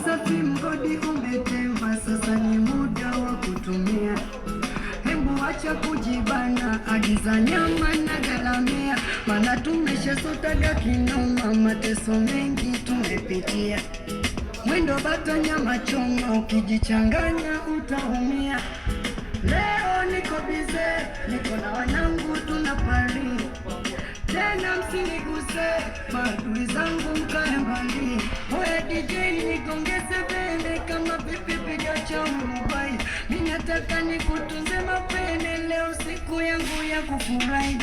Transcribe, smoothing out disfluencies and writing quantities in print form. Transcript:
safi mgodi umetema, sasa ni muda wa kutumia. Hebu acha kujibana, agiza nyama na galamia, maana tumeshasotaga kinoma, mateso mengi tumepitia. Mwendo bata nyama choma, ukijichanganya utaumia. Leo niko bize, niko na wanangu tunapari. Tena msiniguse, maadui zangu mkae mbali. Oya DJ nikongeze bende, kama pipi piga cha Mumbai. Mimi nataka nikutunze mapene, leo siku yangu ya kufurahi.